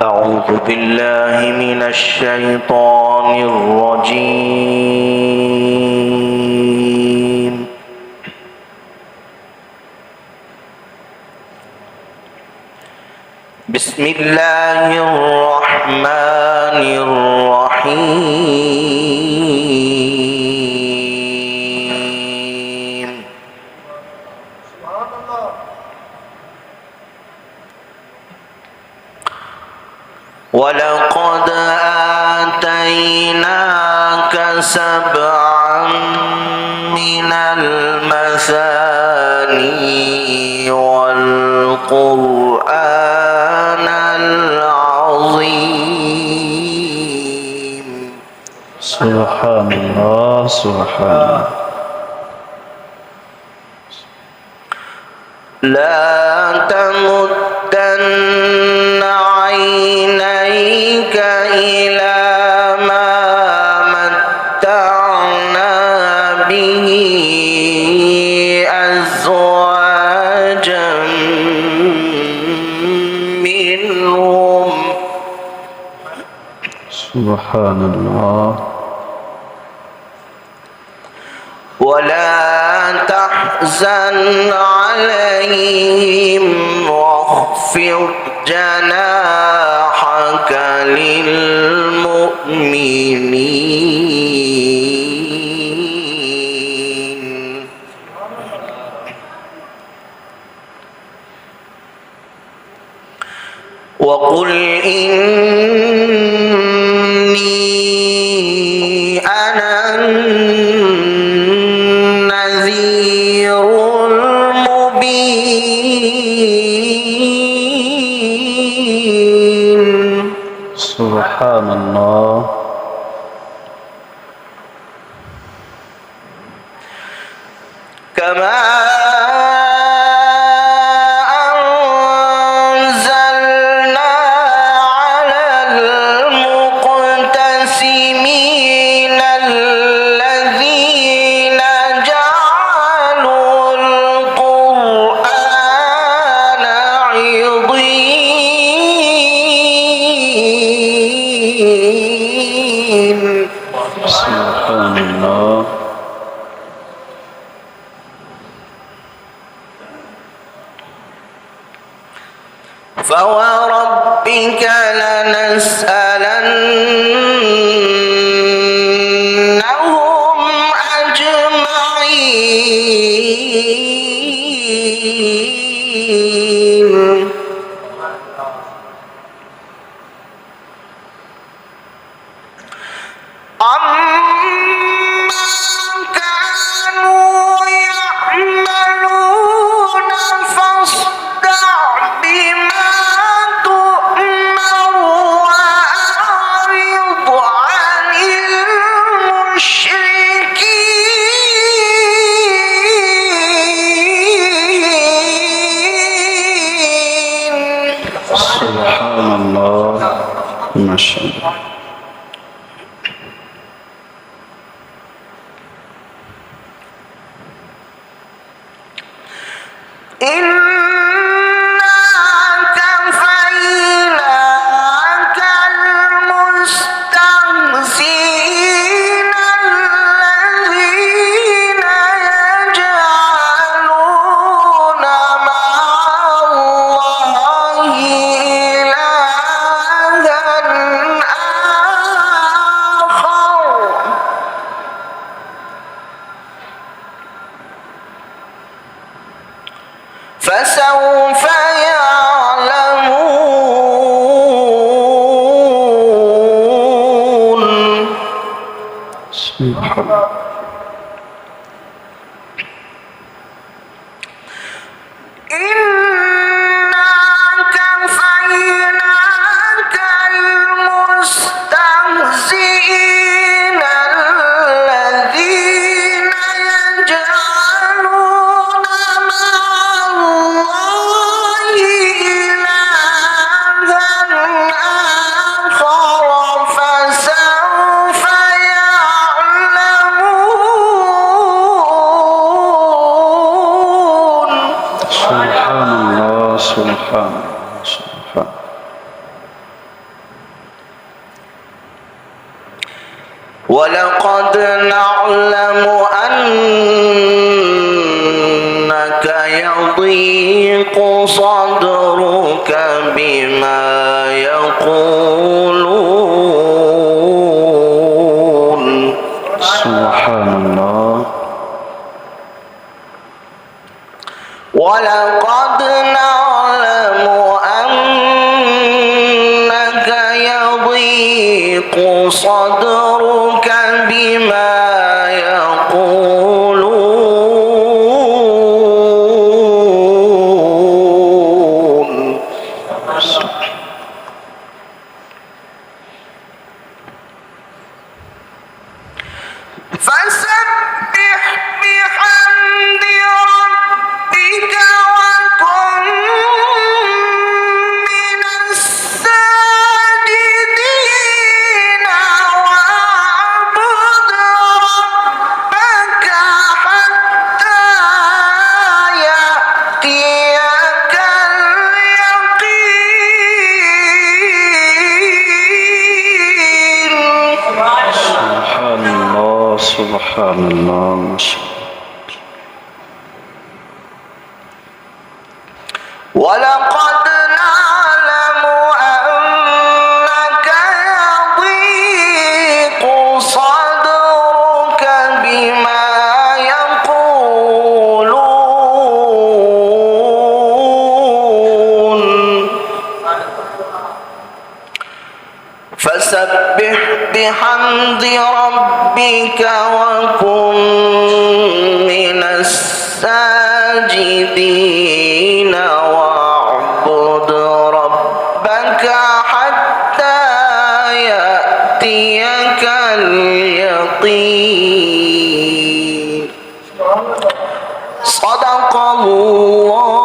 أعوذ بالله من الشيطان الرجيم. بسم الله الرحمن الرحيم. ولقد آتيناك سبعا من المثاني والقرآن العظيم. سبحان الله سبحان الله. لا تمدن عينيك إلى ما متعنا به أزواجا منهم. سبحان الله. ولا تحزن عليهم واخفض جناحك للمؤمنين. وقل إني أنا النذير المبين. سبحان الله. كما أنزلنا على المقتسمين الذين جعلوا القرآن عضين. سبحان الله. فوربك لنسألنهم أجمعين. عما كانوا يعملون فاصدع بما تؤمر وأعرض عن المشركين. سبحان الله. ما شاء الله. إنا كفيناك المستهزئين الذين يجعلون مع الله إلها آخر. فسوف يعلمون. سبحان الله. إنا كفيناك المستهزئين الذين يجعلون مع الله إلها آخر. فسوف يعلمون. ولقد نعلم أنك يضيق صدرك بما يقولون. سبحان الله. ولقد نعلم أنك يضيق صدرك بما يقولون. فسبح بحمد ربك وكن من الساجدين واعبد ربك حتى يأتيك اليقين. سبحان الله سبحان الله ما شاء الله. ولقد نعلم أنك يضيق صدرك بما يقولون. فسبح بحمد ربك وكن من الساجدين واعبد ربك حتى يأتيك اليقين. صدق الله